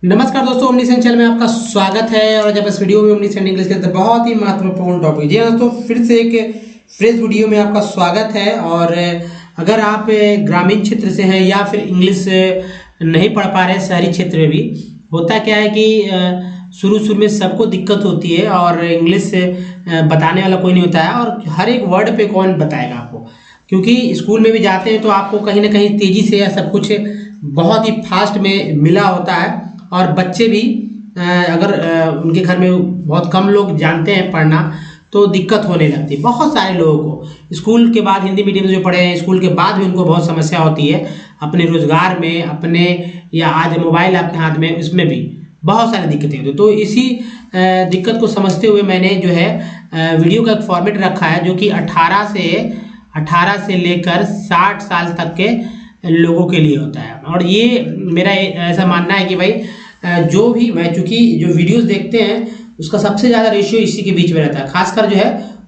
नमस्कार दोस्तों, omniscient channel में आपका स्वागत है। और जब इस वीडियो में ओमनीसेंट इंग्लिश के अंदर बहुत ही महत्वपूर्ण टॉपिक, जी हाँ दोस्तों, फिर से एक फ्रेश वीडियो में आपका स्वागत है। और अगर आप ग्रामीण क्षेत्र से हैं या फिर इंग्लिश नहीं पढ़ पा रहे, शहरी क्षेत्र में भी होता क्या है कि शुरू में सबको दिक्कत होती है और इंग्लिश बताने वाला कोई नहीं होता है, और हर एक वर्ड पे कौन बताएगा आपको, क्योंकि स्कूल में भी जाते हैं तो आपको कहीं ना कहीं तेजी से या सब कुछ बहुत ही फास्ट में मिला होता है। और बच्चे भी अगर उनके घर में बहुत कम लोग जानते हैं पढ़ना तो दिक्कत होने लगती है बहुत सारे लोगों को। स्कूल के बाद हिंदी मीडियम से जो पढ़े हैं, स्कूल के बाद भी उनको बहुत समस्या होती है अपने रोजगार में, अपने या आज मोबाइल आपके हाथ में, इसमें भी बहुत सारी दिक्कतें होती हैं। तो इसी दिक्कत को समझते हुए मैंने जो है वीडियो का एक फॉर्मेट रखा है जो कि 18 से लेकर 60 साल तक के लोगों के लिए होता है। और ये मेरा ऐसा मानना है कि भाई जो भी मैं, चूंकि जो वीडियोस देखते हैं उसका सबसे ज़्यादा रेशियो इसी के बीच में रहता है, खासकर जो है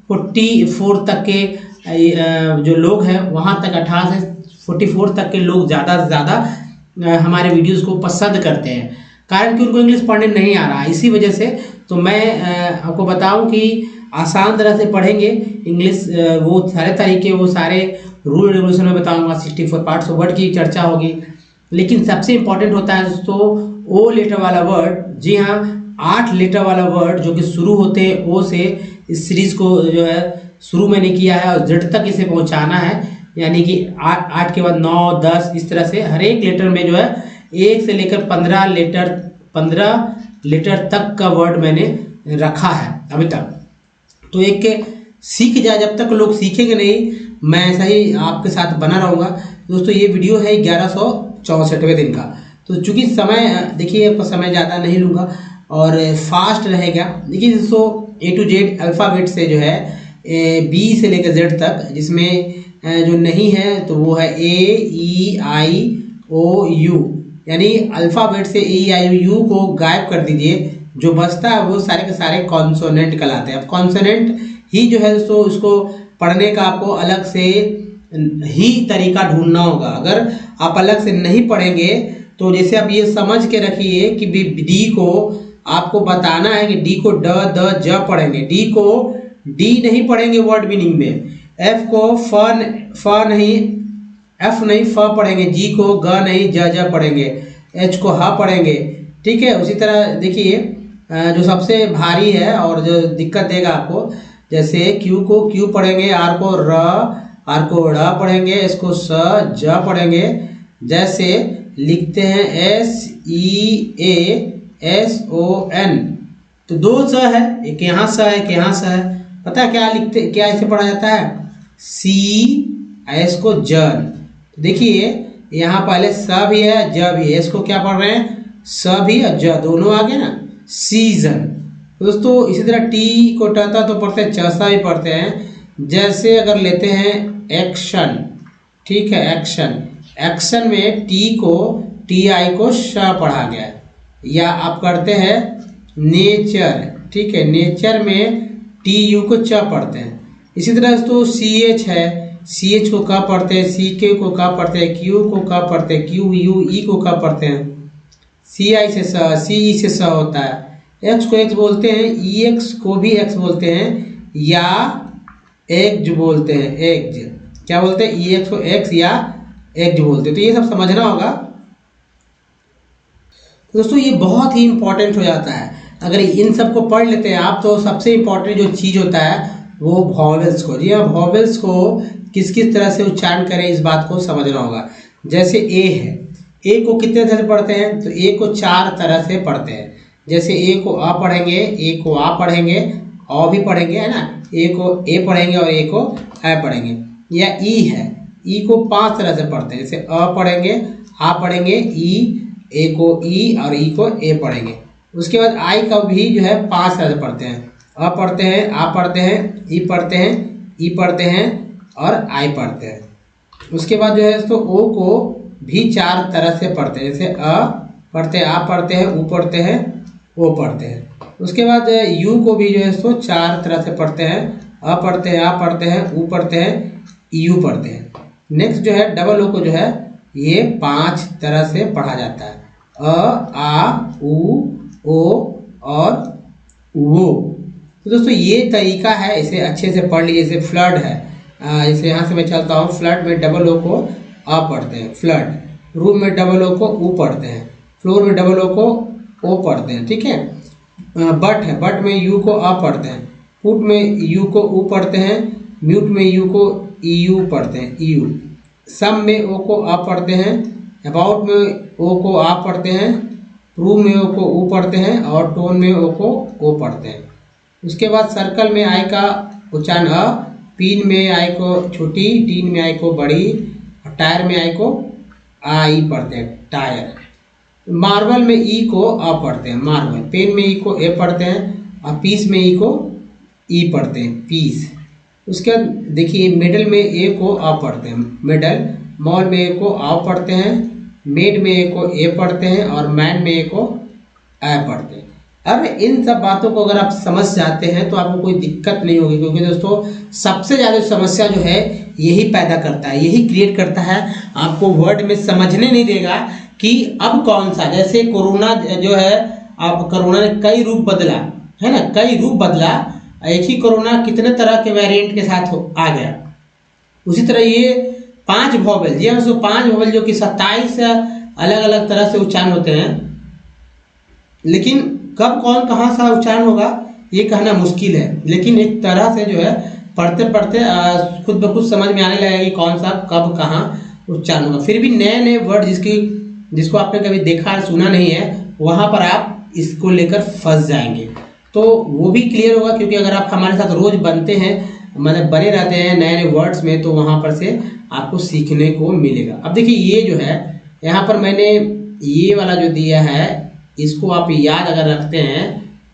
44 तक के जो लोग हैं वहाँ तक, 18 से 44 तक के लोग ज़्यादा से ज़्यादा हमारे वीडियोस को पसंद करते हैं, कारण कि उनको इंग्लिश पढ़ने नहीं आ रहा। इसी वजह से तो मैं आपको बताऊं कि आसान तरह से पढ़ेंगे इंग्लिश, वो सारे तरीके, वो सारे रूल रेगुलेशन में बताऊंगा, 64 पार्ट्स ऑफ वर्ड की चर्चा होगी। लेकिन सबसे इंपॉर्टेंट होता है दोस्तों ओ लेटर वाला वर्ड। जी हाँ, 8 लेटर वाला वर्ड जो कि शुरू होते हैं ओ से। इस सीरीज को जो है शुरू मैंने किया है और जेड तक इसे पहुंचाना है, यानी कि 8 के बाद 9, 10, इस तरह से हर एक लेटर में जो है 1 से लेकर 15 लेटर तक का वर्ड मैंने रखा है अभी तक। तो एक सीख जाए, जब तक लोग सीखेंगे नहीं मैं ऐसा ही आपके साथ बना रहूँगा। दोस्तों ये वीडियो है 1164वें दिन का। तो चूंकि समय, देखिए समय ज़्यादा नहीं लूँगा और फास्ट रहेगा। देखिए दोस्तों A to Z अल्फ़ाबेट से जो है B से लेकर Z तक, जिसमें जो नहीं है तो वो है A-E-I-O-U, यानी अल्फ़ाबेट से A-E-I-O-U को गायब कर दीजिए। जो बचता है वो सारे के सारे कॉन्सोनेंट कहलाते हैं। अब कॉन्सोनेंट ही जो है दोस्तों उसको पढ़ने का आपको अलग से ही तरीका ढूंढना होगा। अगर आप अलग से नहीं पढ़ेंगे तो जैसे आप ये समझ के रखिए कि डी को आपको बताना है कि डी को ड, द, ज पढ़ेंगे, डी को डी नहीं पढ़ेंगे वर्ड मीनिंग में, एफ को फ नहीं, एफ नहीं फ पढ़ेंगे, जी को ग नहीं ज पढ़ेंगे, एच को ह पढ़ेंगे। ठीक है, उसी तरह देखिए जो सबसे भारी है और जो दिक्कत देगा आपको, जैसे क्यू को क्यू पढ़ेंगे, आर को र, आर को ड़ पढ़ेंगे, एस को स, ज पढ़ेंगे। जैसे लिखते हैं SEASON, तो 2 स है, एक यहाँ स है, एक यहाँ स है। पता है क्या लिखते, क्या इसे पढ़ा जाता है? सी, एस को जन। तो देखिए यहाँ पहले स भी है, ज भी है, इसको क्या पढ़ रहे हैं? स भी और ज दोनों आ गए ना, सीजन। दोस्तों इसी तरह टी को टता तो पढ़ते हैं, चसा भी पढ़ते हैं। जैसे अगर लेते हैं एक्शन, ठीक है, एक्शन, एक्शन में टी को TI को श पढ़ा गया है। या आप करते हैं नेचर, ठीक है, नेचर में TU को च पढ़ते हैं। इसी तरह दोस्तों CH है, CH को क पढ़ते हैं, CK को क पढ़ते हैं, Q को क पढ़ते हैं, QUE को क पढ़ते हैं, CI से स, CE से स होता है। X को X बोलते हैं, EX को भी X बोलते हैं, या एग्ज बोलते हैं, एग्ज। क्या बोलते हैं? EX को X या एग्ज बोलते हैं। तो ये सब समझना होगा दोस्तों, ये बहुत ही इंपॉर्टेंट हो जाता है। अगर इन सब को पढ़ लेते हैं आप तो सबसे इंपॉर्टेंट जो चीज़ होता है वो वॉवेल्स को, जी हाँ, वॉवेल्स को किस किस तरह से उच्चारण करें इस बात को समझना होगा। जैसे ए है, ए को कितने तरह से पढ़ते हैं? तो ए को 4 तरह से पढ़ते हैं। जैसे ए को अ पढ़ेंगे, ए को आ पढ़ेंगे, औ भी पढ़ेंगे, है ना, ए को ए पढ़ेंगे और ए को ऐ पढ़ेंगे। या ई है, ई को 5 तरह से पढ़ते हैं। जैसे अ पढ़ेंगे, आ पढ़ेंगे, ई, ए को ई और ई को ए पढ़ेंगे। उसके बाद आई का भी जो है 5 तरह से पढ़ते हैं। अ पढ़ते हैं, आ पढ़ते हैं, ई पढ़ते हैं, ई पढ़ते हैं और आई पढ़ते हैं। उसके बाद जो है तो ओ को भी 4 तरह से पढ़ते हैं। जैसे अ पढ़ते हैं, आ पढ़ते हैं, ऊ पढ़ते हैं, ओ पढ़ते हैं। उसके बाद यू को भी जो है तो 4 तरह से पढ़ते हैं। अ पढ़ते हैं, आ पढ़ते हैं, ऊ पढ़ते हैं, यू पढ़ते हैं। नेक्स्ट जो है डबल ओ को जो है ये 5 तरह से पढ़ा जाता है। आ उ ओ और वो। तो दोस्तों ये तरीका है, इसे अच्छे से पढ़ लीजिए। जैसे फ्लड है, जैसे यहाँ से मैं चलता हूँ, फ्लड में डबल ओ को आ पढ़ते हैं, फ्लड। रूम में डबल ओ को ऊ पढ़ते हैं, फ्लोर में डबल ओ को ओ पढ़ते हैं, ठीक है। बट है, बट में यू को आ पढ़ते हैं, पुट में यू को ऊ पढ़ते हैं, म्यूट में यू को ई यू पढ़ते हैं, ई यू। सम में ओ को आ पढ़ते हैं, अबाउट में ओ को आ पढ़ते हैं, प्रूव में ओ को ऊ पढ़ते हैं और टोन में ओ को ओ पढ़ते हैं। उसके बाद सर्कल में आई का उच्चारण अ, पिन में आई को छोटी, टीन में आई को बड़ी, और टायर में आई को आई पढ़ते हैं, टायर। मार्बल में ई को आ पढ़ते हैं, मार्बल। पेन में ई को ए पढ़ते हैं और पीस में ई को ई पढ़ते हैं, पीस। उसके बाद देखिए मिडल में ए को आ पढ़ते हैं, मिडल। मॉल में ए को आ पढ़ते हैं, मेड में ए को ए पढ़ते हैं और मैन में ए को आ पढ़ते हैं। अब इन सब बातों को अगर आप समझ जाते हैं तो आपको कोई दिक्कत नहीं होगी, क्योंकि दोस्तों सबसे ज़्यादा समस्या जो है यही पैदा करता है, यही क्रिएट करता है, आपको वर्ड में समझने नहीं देगा कि अब कौन सा। जैसे कोरोना जो है, अब कोरोना ने कई रूप बदला है ना, कई रूप बदला। एक ही कोरोना कितने तरह के वेरिएंट के साथ आ गया। उसी तरह ये 5 वॉवेल, जी हाँ दोस्तों, 5 वॉवेल जो कि 27 अलग अलग तरह से उच्चारण होते हैं, लेकिन कब कौन कहाँ सा उच्चारण होगा ये कहना मुश्किल है। लेकिन एक तरह से जो है पढ़ते पढ़ते खुद ब खुद समझ में आने लगेगा कि कौन सा कब कहाँ उच्चारण होगा। फिर भी नए नए वर्ड जिसको आपने कभी देखा सुना नहीं है, वहाँ पर आप इसको लेकर फंस जाएंगे। तो वो भी क्लियर होगा, क्योंकि अगर आप हमारे साथ रोज बनते हैं, मतलब बने रहते हैं नए नए वर्ड्स में, तो वहाँ पर से आपको सीखने को मिलेगा। अब देखिए ये जो है यहाँ पर मैंने ये वाला जो दिया है, इसको आप याद अगर रखते हैं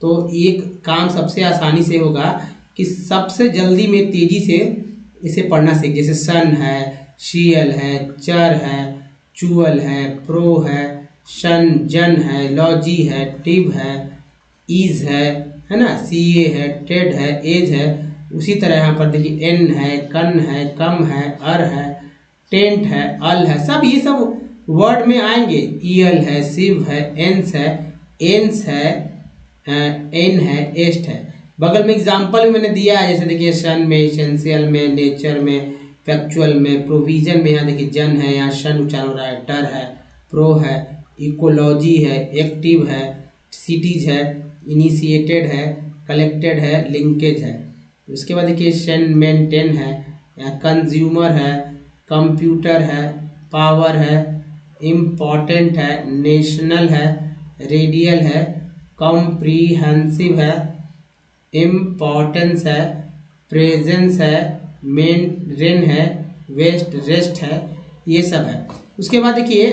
तो एक काम सबसे आसानी से होगा कि सबसे जल्दी में तेजी से इसे पढ़ना सीख। जैसे सन है, शीयल है, चर है, चुअल है, प्रो है, शन, जन है, लॉजी है, टिब है, ईज है ना, सीए है, टेड है, एज है। उसी तरह यहाँ पर देखिए एन है, कन है, कम है, अर है, टेंट है, अल है, सब ये सब वर्ड में आएंगे। ईयल है, सिव है, एंस है, एंस है, एन है, एस्ट है। बगल में एग्जाम्पल भी मैंने दिया है, जैसे देखिए सन में, एसेंशियल में, नेचर में, फैक्चुअल में, प्रोविजन में। यहाँ देखिए जन है, यहाँ शन उच्चारण हो रहा है, टर है, प्रो है, इकोलॉजी है, एक्टिव है, सिटीज है, इनिशिएटेड है, कलेक्टेड है, लिंकेज है। उसके बाद देखिए शन, मेंटेन है, कंज्यूमर है, कंप्यूटर है, पावर है, इम्पॉर्टेंट है, नेशनल है, रेडियल है, कॉम्प्रीहेंसिव है, इम्पॉर्टेंस है, प्रेजेंस है, मेन है, वेस्ट रेस्ट है, ये सब है। उसके बाद देखिए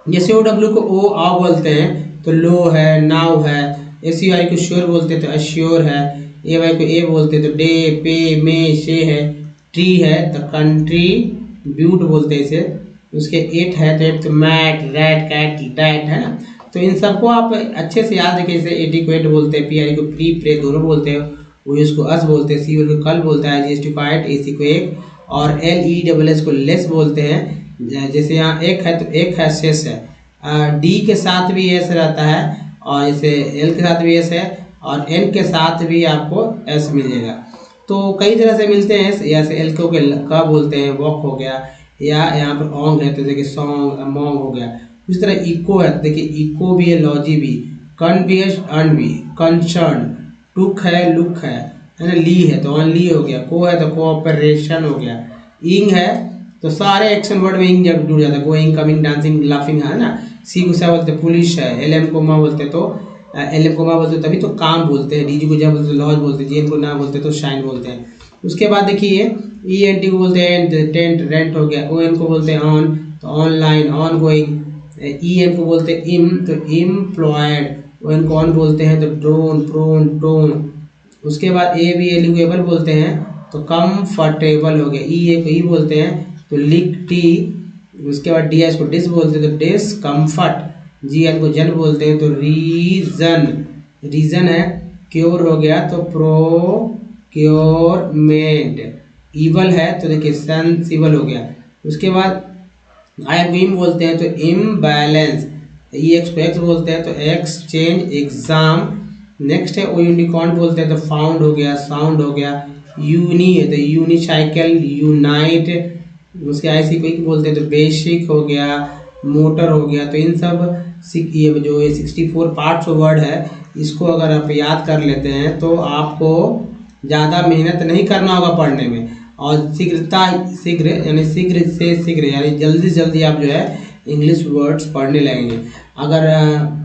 जैसे ओ डब्ल्यू को ओ आ बोलते हैं तो लो है, नाउ है, एस यू आई को श्योर बोलते हैं तो अश्योर है, ए वाई को ए बोलते हैं तो डे, पे, मे, शे है, ट्री है तो कंट्री ब्यूट बोलते हैं इसे। उसके एट है तो एक मैट, रैट, कैट, डैट है ना। तो इन सबको आप अच्छे से याद रखें। जैसे एडिक्वेट बोलते हैं, पी आई को प्री, प्रे दोनों बोलते हैं, वो इसको अस बोलते हैं, सी को कल बोलता है, जस्टिफाइड ए सी को एक, और एल ई डबल एस को लेस बोलते हैं। जैसे यहाँ एक है तो एक है, शेष है, डी के साथ भी एस रहता है, और जैसे एल के साथ भी एस है, और एन के साथ भी आपको एस मिलेगा। तो कई तरह से मिलते हैं, जैसे एल को का बोलते हैं, वॉक हो गया, या यहाँ पर ऑंग है तो देखिए सॉन्ग, मॉन्ग हो गया। उसी तरह इको है, देखिए इको भी है, लॉजी भी, कन भी है, अर्न भी, कंसर्न, टुक है, लुक है ना, ली है तो ऑनली हो गया, को है तो कोऑपरेशन हो गया, इंग है तो सारे एक्शन वर्ड में इंग जुड़ जाता है, गोइंग, कमिंग, डांसिंग, लाफिंग है ना। सी को सा बोलते पुलिस है, एल एम को माँ बोलते तो एल एम को माँ बोलते तभी तो काम बोलते हैं, डी जी को जब बोलते लॉज बोलते हैं, जी एन को ना बोलते तो शाइन बोलते हैं। उसके बाद देखिए ई एन टी को बोलते हैं टेंट, रेंट हो गया, ओ एन को बोलते हैं ऑन तो online, on going, E M को बोलते हैं इम तो इम्प्लॉयड, ओ एन को ऑन बोलते हैं तो ड्रोन, प्रोन, टोन। उसके बाद ए बी एलिगेबल बोलते हैं तो कंफर्टेबल हो गया, ई ए को ई बोलते हैं तो लिक टी। उसके बाद डी एस को डिस बोलते हैं तो डिसकम्फर्ट, जी एन को जन बोलते हैं तो रीजन, रीजन है, क्योर हो गया तो प्रोक्योरमेंट, ईवल है तो देखिए सेंसिबल हो गया। उसके बाद आई विम बोलते हैं तो इम्बैलेंस, ई एक्स को एक्स बोलते हैं तो एक्सचेंज एग्जाम। नेक्स्ट है ओ यूनिकॉर्न बोलते हैं तो फाउंड हो गया, साउंड हो गया। यूनी है तो यूनिसाइकिल, यूनाइट। उसके आईसी क्विक बोलते हैं तो बेसिक हो गया, मोटर हो गया। तो इन सब ये जो ये 64 पार्ट्स ऑफ वर्ड है, इसको अगर आप याद कर लेते हैं तो आपको ज़्यादा मेहनत नहीं करना होगा पढ़ने में, और शीघ्र यानी शीघ्र से शीघ्र यानी जल्दी से जल्दी आप जो है इंग्लिश वर्ड्स पढ़ने लगेंगे। अगर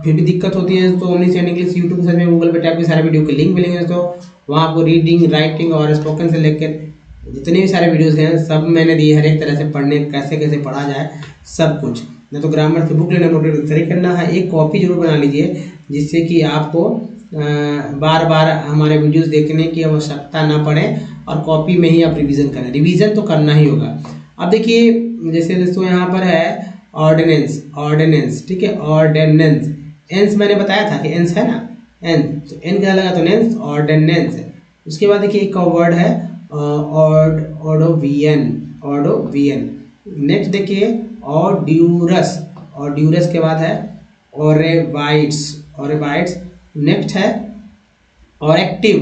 फिर भी दिक्कत होती है तो omni send English YouTube search में गूगल पे टैप के सारे वीडियो के लिंक मिलेंगे। तो वहाँ आपको रीडिंग, राइटिंग और स्पोकन से लेकर जितने भी सारे वीडियोस हैं सब मैंने दिए, हर एक तरह से पढ़ने कैसे कैसे पढ़ा जाए सब कुछ। नहीं तो ग्रामर की बुक लेना नोट सही करना है, एक कॉपी जरूर बना लीजिए जिससे कि आपको बार बार हमारे वीडियोस देखने की आवश्यकता ना पड़े और कॉपी में ही आप रिवीजन करें। रिवीजन तो करना ही होगा। अब देखिए जैसे दोस्तों यहाँ पर है ऑर्डिनेंस, ऑर्डिनेंस ठीक है, ऑर्डिनेंस। एंस मैंने बताया था कि एंस है ना, एन तो एन क्या लगा तो नेंस, ऑर्डिनेंस है। उसके बाद देखिए एक वर्ड है ऑर्डोवियन, ऑर्डोवियन। नेक्स्ट देखिए ऑड्यूरस, ऑड्यूरस के बाद है ओरेबाइट्स, ओरेबाइट्स। नेक्स्ट है ऑरेक्टिव।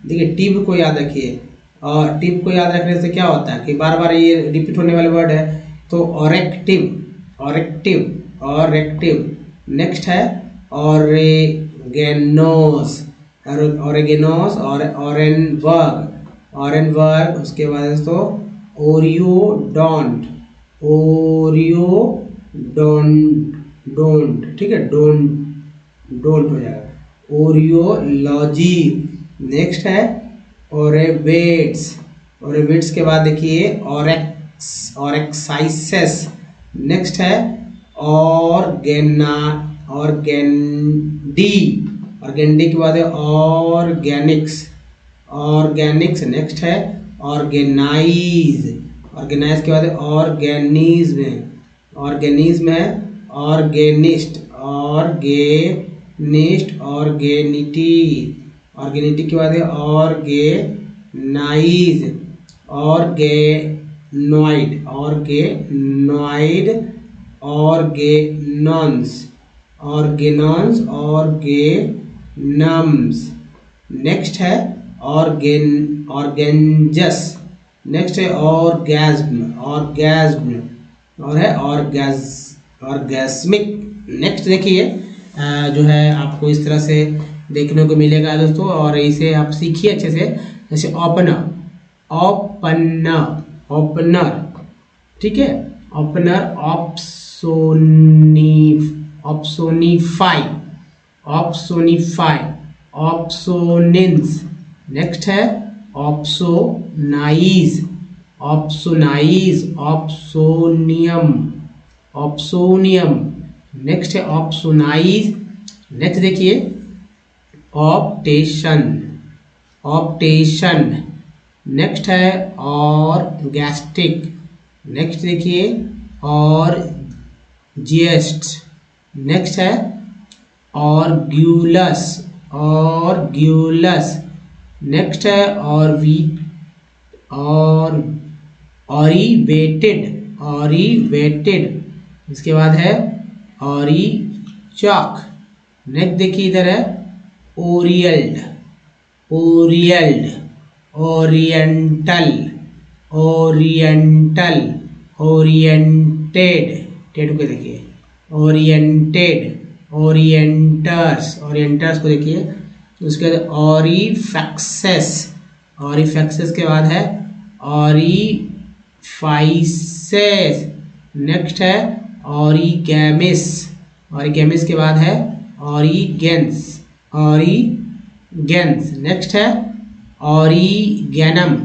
देखिए टिव को याद रखिए, और टिव को याद रखने से क्या होता है कि बार बार ये रिपीट होने वाले वर्ड है, तो ऑरेक्टिव, ऑरेक्टिव, ऑरेक्टिव। नेक्स्ट है ऑरेगेनोस, ऑरेगेनोस और ऑरेनबर्ग, ऑरेनबर्ग। उसके बाद दोस्तों ओरियोडोंट, ओरियोडोंट ठीक है, डोंट डोंट हो जाएगा, ओरियोलॉजी। नेक्स्ट है ओरेबेट्स, ओरेबेट्स के बाद देखिए ऑरेक्स, ऑरेक्साइसेस। नेक्स्ट है ऑर्गेना, ऑर्गेंडी, ऑर्गेंडी के बाद है ऑर्गेनिक्स, ऑर्गेनिक्स। नेक्स्ट है ऑर्गेनाइज, ऑर्गेनाइज के बाद है ऑर्गेनिज्म, ऑर्गेनिज्म है ऑर्गेनिस्ट, ऑर्गेनिस्ट, ऑर्गेनिटी, ऑर्गेनिटी के बाद है ऑर्गेनाइज, ऑर्गेनॉइड, ऑर्गेनॉइड, ऑर्गेनॉन्स, ऑर्गेनॉन्स, ऑर्गेनम्स। नेक्स्ट है ऑर्गेंजस। नेक्स्ट है ऑर्गेज्म, ऑर्गेज्म और है ऑर्गेस्मिक। नेक्स्ट देखिए जो है आपको इस तरह से देखने को मिलेगा दोस्तों, और इसे आप सीखिए अच्छे से। जैसे ओपनर, ओपनर, ओपनर ठीक है, ओपनर, ऑप्सोनिफाई, ऑप्सोनिफाई, ऑप्सोनेंस। नेक्स्ट है ऑप्सोनाइज, ऑप्सोनाइज, ऑप्सोनियम, ऑप्सोनियम। नेक्स्ट है ऑप्सोनाइज। नेक्स्ट देखिए ऑप्टेशन, ऑप्टेशन। नेक्स्ट है ऑर्गेस्टिक। नेक्स्ट देखिए ऑर्जिएस्ट। नेक्स्ट है ऑर्ग्यूलस, ऑर्ग्यूलस। नेक्स्ट है ऑरिवेटेड, ऑरिवेटेड। इसके बाद है ऑरिचॉक। नेक्स्ट देखिए इधर है ओरियल्ड, ओरियल्ड, ओरिएंटल, ओरिएंटल, ओरिएंटेड, टेड को देखिए ओरिएंटेड, ओरिएंटर्स, ओरिएंटर्स को देखिए। उसके बाद ऑरिफैक्सेस, ऑरिफैक्सेस के बाद है ऑरिफाइसेस। नेक्स्ट है ऑरिगैमिस, ऑरिगैमिस के बाद है ऑरिगेंस, ऑरिगेंस। नेक्स्ट है ऑरिगैनम,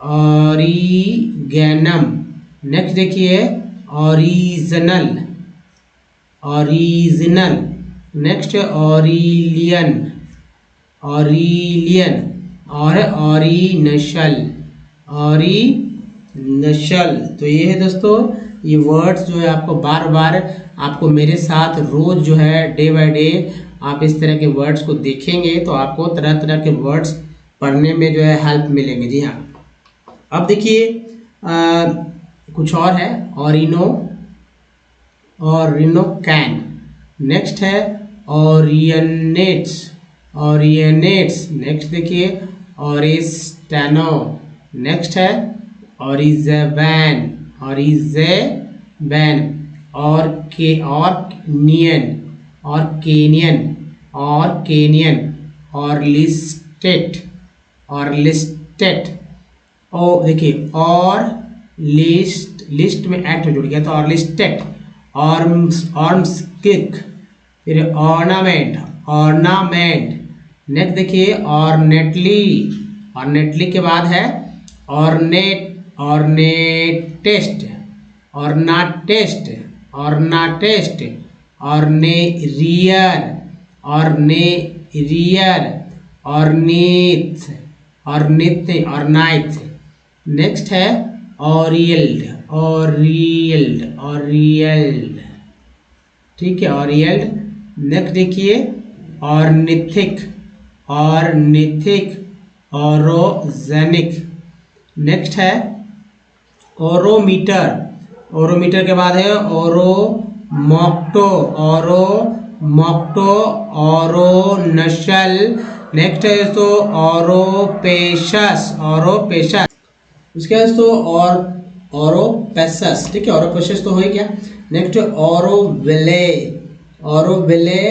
ऑरिगैनम। नेक्स्ट देखिए ऑरिजिनल, ऑरिजिनल। नेक्स्ट है ऑरिलियन, ऑरिलियन और ऑरिनशल, ऑरिनशल। तो ये है दोस्तों, ये वर्ड्स जो है आपको बार बार आपको मेरे साथ रोज जो है डे बाय डे आप इस तरह के वर्ड्स को देखेंगे तो आपको तरह तरह के वर्ड्स पढ़ने में जो है हेल्प मिलेंगे। जी हाँ, अब देखिए कुछ और है ऑरिनो, ऑरिनो कैन। नेक्स्ट है ओरियनेट्स, ओरियनेट्स। नेक्स्ट देखिए ओरिस्टेनो। नेक्स्ट है ओरिजेबैन, ओरिजेबैन। और नियन, और केनियन, और केनियन। और लिस्टेट, और लिस्टेट। और देखिए और लिस्ट, लिस्ट में एट जुड़ गया तो और लिस्टेट। ऑर्म्स किक, फिर ऑर्नामेंट, ऑर्नामेंट। नेक्स्ट देखिए ऑर्नेटली, ऑर्नेटली के बाद है ऑर्नेट, ऑर्नेटेस्ट, ऑर्नाटेस्ट, ऑर्नाटेस्ट। ऑर्नेरियर, ऑर्नेरियर। ऑर्निथ, ऑर्निथ, ऑर्नाइथ। नेक्स्ट है ऑरियल्ड, ऑरियल्ड, ऑरियल्ड। ठीक है ऑरियल्ड। नेक्स्ट देखिए ऑर्निथिक, ऑर्निथिक। ओरोजेनिक। नेक्स्ट है ओरोमीटर, ओरोमीटर के बाद है ओरोमोक्टो, ओरोमोक्टो। ओरोनशल। नेक्स्ट है तो ओरोपेशस, ओरोपेशस। उसके बाद तो ओरोपेशस। ठीक है ओरोपेशस तो हो ही गया। नेक्स्ट ओरोविले, ओरोविले।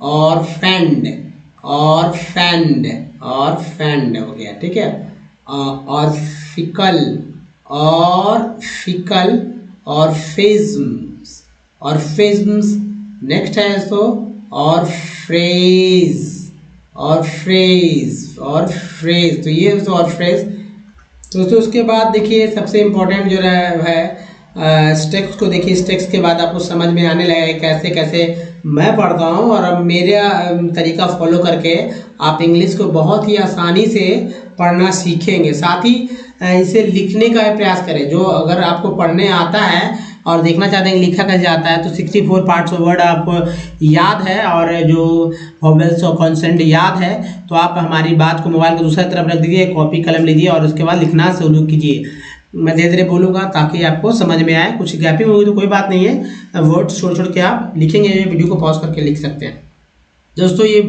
ऑरफेंड, ऑरफेंड, ऑरफेंड हो गया। ठीक है ऑर्फिकल, ऑर्फिकल। ऑर्फिज्म्स, ऑर्फिज्म्स। नेक्स्ट है तो ऑर्फ्रेज, ऑर्फ्रेज, ऑर्फ्रेज। तो ये तो ऑर्फ्रेज। दोस्तों उसके बाद देखिए सबसे इम्पोर्टेंट जो है स्टेक्स को देखिए। स्टेक्स के बाद आपको समझ में आने लगा कैसे कैसे मैं पढ़ता हूँ और अब मेरा तरीका फॉलो करके आप इंग्लिश को बहुत ही आसानी से पढ़ना सीखेंगे। साथ ही इसे लिखने का प्रयास करें। जो अगर आपको पढ़ने आता है और देखना चाहते हैं लिखा कैसे आता है तो 64 पार्ट्स ऑफ वर्ड आपको याद है और जो वोवेल्स और कॉन्सेंट याद है तो आप हमारी बात को मोबाइल को दूसरी तरफ रख दीजिए, कॉपी कलम लीजिए और उसके बाद लिखना शुरू कीजिए। मैं धीरे धीरे बोलूँगा ताकि आपको समझ में आए। कुछ गैपिंग होगी तो कोई बात नहीं है, वर्ड्स छोड़ छोड़ के आप लिखेंगे। ये वीडियो को पॉज करके लिख सकते हैं। दोस्तों ये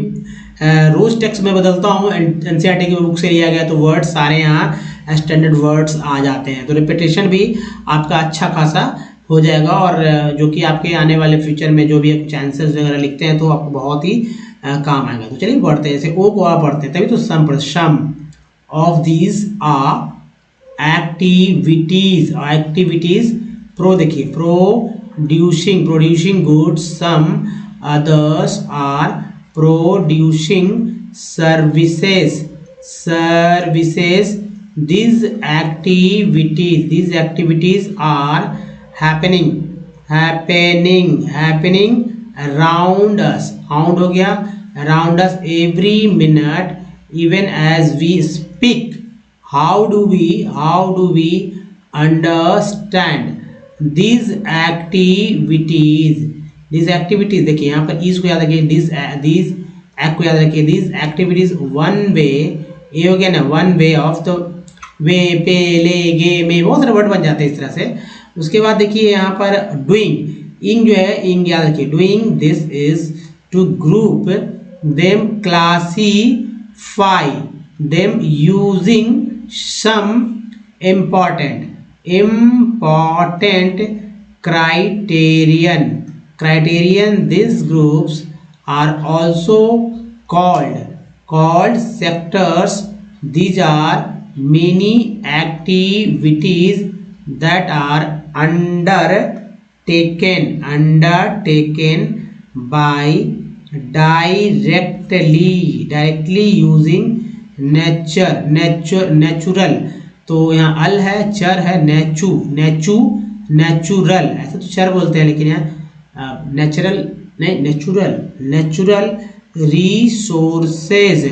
रोज टेक्स्ट में बदलता हूँ, एनसीईआरटी की बुक से लिया गया तो वर्ड्स सारे यहाँ स्टैंडर्ड वर्ड्स आ जाते हैं। तो रिपीटेशन भी आपका अच्छा खासा हो जाएगा और जो कि आपके आने वाले फ्यूचर में जो भी कुछ आंसर्स वगैरह लिखते हैं तो आपको बहुत ही काम आएगा। तो चलिए बढ़ते हैं। जैसे ओ को आ पढ़ते हैं तभी तो some of these are activities, activities. Pro देखिए producing, producing goods. Some others are producing services, services. these activities are happening, happening, happening around us। around हो गया around us every minute even as we speak। how do we understand these activities? these activities देखिए यहाँ पर इस को याद रखिए, these को याद रखिए। these activities one way, ये हो गया ना वन वे ऑफ। तो वे, पे, ले, गे, में बहुत सारे वर्ड बन जाते हैं इस तरह से। उसके बाद देखिए यहाँ पर डूइंग, इंग जो है इंग याद रखिए। Doing this is to group them, classify them using some important criterion। these groups are also called sectors। these are many activities that are undertaken by directly using natural। तो यहाँ अल है, चर है, नेचुरल। ऐसे तो चर बोलते हैं लेकिन यहाँ नेचुरल नहीं, नेचुरल रिसोर्सेज।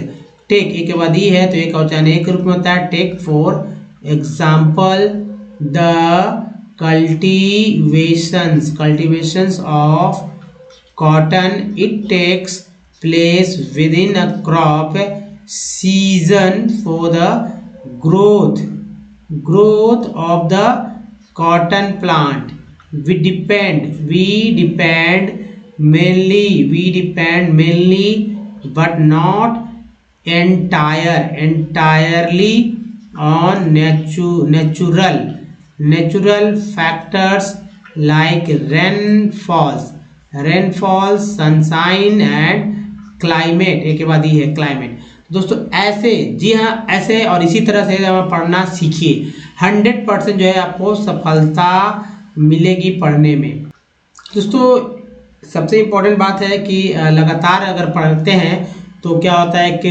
टेक एक के बाद ही है तो एक और एक रूप में होता है take. For example the cultivations of cotton, it takes place with in a crop season for the growth of the cotton plant। we depend mainly, we depend mainly but not entirely on natural factors like rainfall, sunshine and climate. एक के बाद ही है climate. दोस्तों ऐसे, जी हाँ, ऐसे और इसी तरह से जब आप पढ़ना सीखिए 100% जो है आपको सफलता मिलेगी पढ़ने में। दोस्तों सबसे इम्पोर्टेंट बात है कि लगातार अगर पढ़ते हैं तो क्या होता है कि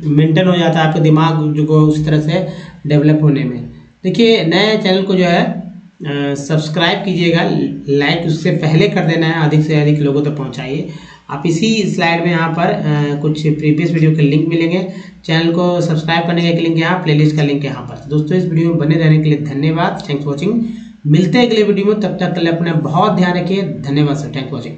मेंटेन हो जाता है आपका दिमाग जो को उस तरह से डेवलप होने में। देखिए नए चैनल को जो है सब्सक्राइब कीजिएगा, लाइक उससे पहले कर देना है, अधिक से अधिक लोगों तक पहुंचाइए। आप इसी स्लाइड में यहाँ पर कुछ प्रीवियस वीडियो के लिंक मिलेंगे। चैनल को सब्सक्राइब करने का एक लिंक यहाँ, प्लेलिस्ट का लिंक यहाँ पर। दोस्तों इस वीडियो में बने रहने के लिए धन्यवाद। Thanks for watching. मिलते हैं अगले वीडियो में, तब तक के लिए अपना बहुत ध्यान रखिए। धन्यवाद सर, थैंक्स फॉर वॉचिंग।